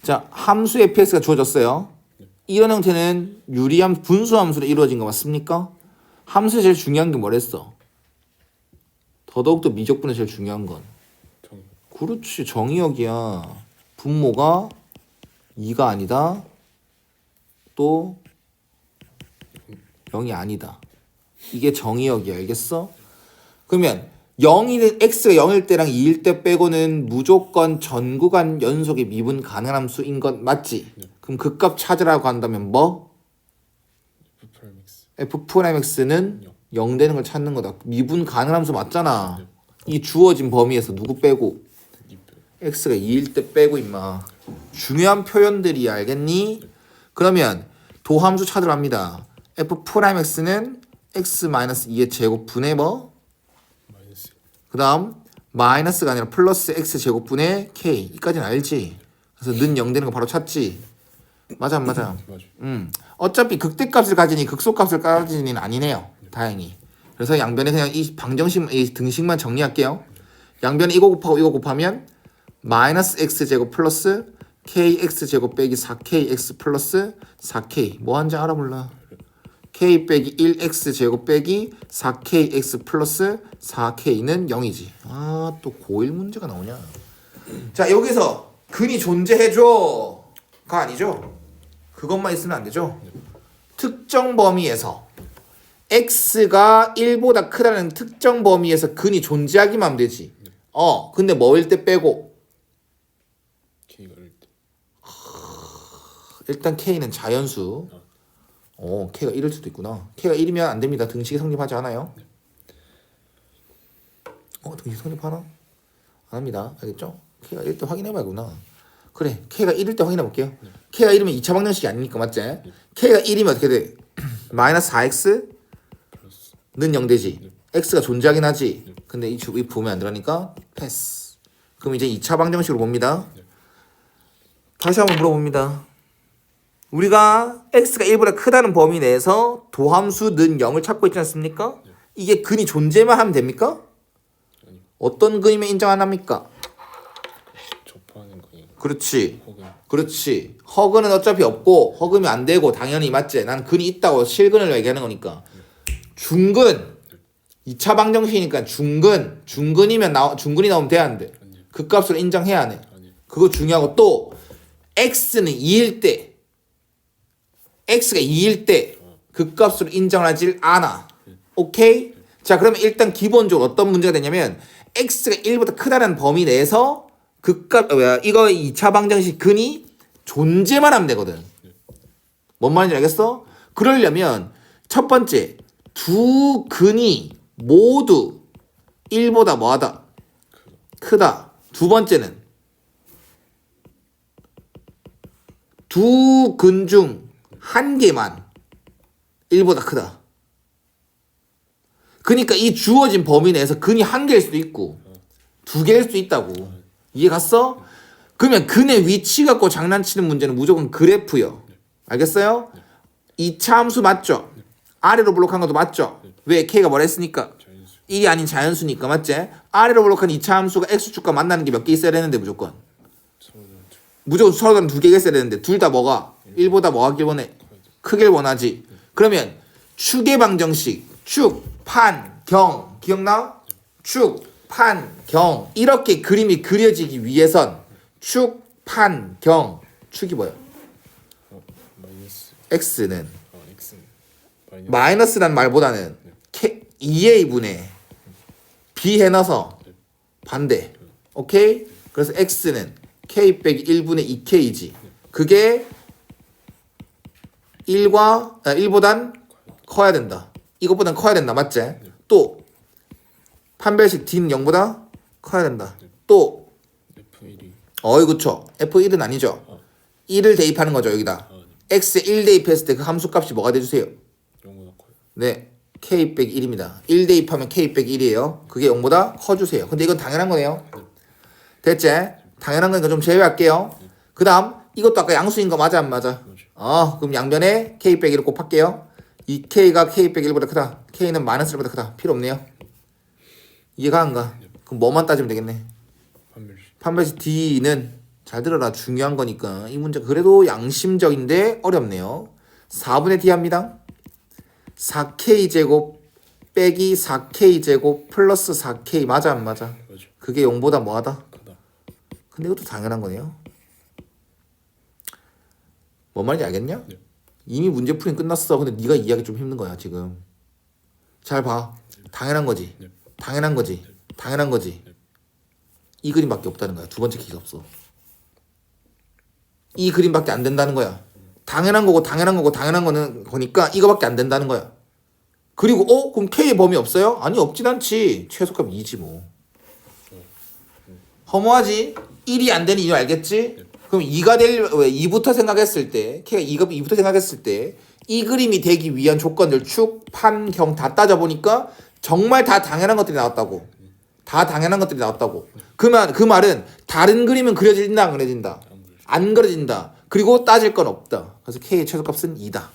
자, 함수 fx가 주어졌어요. 이런 형태는 유리함 분수 함수로 이루어진 거 맞습니까? 함수에 제일 중요한 게 뭐랬어? 더더욱더 미적분에 제일 중요한 건 정. 그렇지, 정의역이야. 분모가 2가 아니다. 또 0이 아니다. 이게 정의역이야. 알겠어? 그러면 0이 x가 0일 때랑 2일 때 빼고는 무조건 전 구간 연속의 미분 가능한 함수인 건 맞지? 네. 그럼 그 값 찾으라고 한다면 뭐? F f x는 0 되는 걸 찾는 거다. 미분 가능한 함수 맞잖아. 이 주어진 범위에서 누구 빼고? x가 2일 때 빼고 임마. 중요한 표현들이 알겠니? 그러면 도함수 찾으러 합니다. f x는 x-2의 제곱분의 뭐? 마이너스. 그 다음 마이너스가 아니라 플러스 x 제곱분의 k. 이까지는 알지? 그래서 는 0 되는 거 바로 찾지? 맞아 안 맞아? 맞아. 어차피 극대값을 가지니 극소값을 가지니는 아니네요. 다행히. 그래서 양변에 그냥 이 방정식, 이 등식만 정리할게요. 양변에 이거 곱하고 이거 곱하면 마이너스 x제곱 플러스 kx제곱 빼기 4kx 플러스 4k. 뭐 한지 알아 몰라. k 빼기 1x제곱 빼기 4kx 플러스 4k는 0이지. 아, 또 고1 문제가 나오냐. 자, 여기서 근이 존재해줘 가 아니죠. 그것만 있으면 안 되죠. 특정 범위에서 x가 1보다 크다는 특정 범위에서 근이 존재하기만 하면 되지. 근데 뭐일 때 빼고? K가 1대. 일단 k는 자연수. k가 1일 수도 있구나. k가 1이면 안 됩니다. 등식이 성립하지 않아요. 등식 성립하나? 안 합니다. 알겠죠? k가 1일 때 확인해봐야구나. 그래, k가 1일 때 확인해볼게요. k가 1이면 2차 방정식이 아니니까 맞지? k가 1이면 어떻게 돼? 마이너스 4x는 0 되지. x가 존재하긴 하지. 근데 이 보면 안 들어가니까 패스. 그럼 이제 2차 방정식으로 봅니다. 다시 한번 물어봅니다. 우리가 x가 1보다 크다는 범위 내에서 도함수 는 0을 찾고 있지 않습니까? 이게 근이 존재만 하면 됩니까? 어떤 근이면 인정 안 합니까? 접하는 거니. 그렇지. 혹은 그렇지. 허근은 어차피 없고 허금이 안 되고 당연히 맞지. 난 근이 있다고 실근을 얘기하는 거니까. 중근. 2차 방정식이니까 중근이면 중근이 나오면 돼야 안 돼. 아니요. 그 값을 인정해야 안 해. 아니요. 그거 중요하고 또 x는 2일 때 x가 2일 때 그 값으로 인정하지 않아. 오케이? 자, 그러면 일단 기본적으로 어떤 문제가 되냐면 x가 1보다 크다는 범위 내에서 그 값, 이거 2차 방정식 근이 존재만 하면 되거든. 뭔 말인지 알겠어? 그러려면 첫 번째 두 근이 모두 1보다 뭐하다? 크다. 두 번째는 두 근 중 한 개만 1보다 크다. 그러니까 이 주어진 범위 내에서 근이 한 개일 수도 있고 두 개일 수도 있다고. 이해 갔어? 그러면 근의 위치 갖고 장난치는 문제는 무조건 그래프요. 알겠어요? 2차 함수 맞죠? 아래로 블록한 것도 맞죠? 왜? k가 뭐라 했으니까? 자연수. 1이 아닌 자연수니까 맞지? 아래로 블록한 2차 함수가 x축과 만나는 게 몇 개 있어야 되는데 무조건. 서로 무조건 서로 다른 두 개가 있어야 되는데 둘 다 뭐가? 1보다 뭐 하길 원해? 크길 원하지. 그러면 축의 방정식 축, 판, 경 기억나? 축, 판, 경 이렇게 그림이 그려지기 위해선 축, 판, 경 축이 뭐야? 마이너스. x는 X는 마이너스. 마이너스란 말보다는 2a 분의 b 해놔서 반대. 오케이? 그래서 x는 k 빼기 1분의 2k지. 그게 1보단 커야 된다. 이것보단 커야 된다. 맞지? 또 판별식 d는 0보다 커야 된다. 또 F1이 그쵸. f1은 아니죠. 1을 대입하는 거죠. 여기다. x에 1 대입했을 때 그 함수값이 뭐가 돼주세요? 0보다 커요. 네, k 빼기 1입니다. 1 대입하면 k 빼기 1이에요. 그게 0보다 커주세요. 근데 이건 당연한 거네요. 됐지? 당연한 거니까 좀 제외할게요. 그 다음 이것도 아까 양수인 거 맞아 안 맞아? 그럼 양변에 k 빼기 1을 곱할게요. 이 k가 k 빼기 1보다 크다. k는 마이너스 1보다 크다. 필요 없네요. 이해가 안 가? 그럼 뭐만 따지면 되겠네. 판별식. 판별식 d는 잘 들어라. 중요한 거니까. 이 문제 그래도 양심적인데 어렵네요. 4분의 D합니다. 4K제곱 빼기 4K제곱 플러스 4K 맞아 안 맞아? 맞아. 그게 0보다 뭐하다? 크다. 근데 이것도 당연한 거네요. 뭔 말인지 알겠냐? 네. 이미 문제 풀이 끝났어. 근데 네가 이해하기 좀 힘든 거야 지금. 잘 봐. 당연한 거지. 네. 당연한 거지. 당연한 거지. 이 그림밖에 없다는 거야. 두 번째 키가 없어. 이 그림밖에 안 된다는 거야. 당연한 거고 당연한 거고 당연한 거는 거니까 이거밖에 안 된다는 거야. 그리고 그럼 K의 범위 없어요? 아니 없진 않지. 최소값 2지 뭐. 허무하지? 1이 안 되는 이유 알겠지? 그럼 2가 왜 2부터 생각했을 때 K가 2부터 생각했을 때 이 그림이 되기 위한 조건들 축, 판, 경 다 따져보니까 정말 다 당연한 것들이 나왔다고. 다 당연한 것들이 나왔다고. 그 말은 다른 그림은 그려진다 안 그려진다? 안 그려진다. 그리고 따질 건 없다. 그래서 K의 최소값은 2다.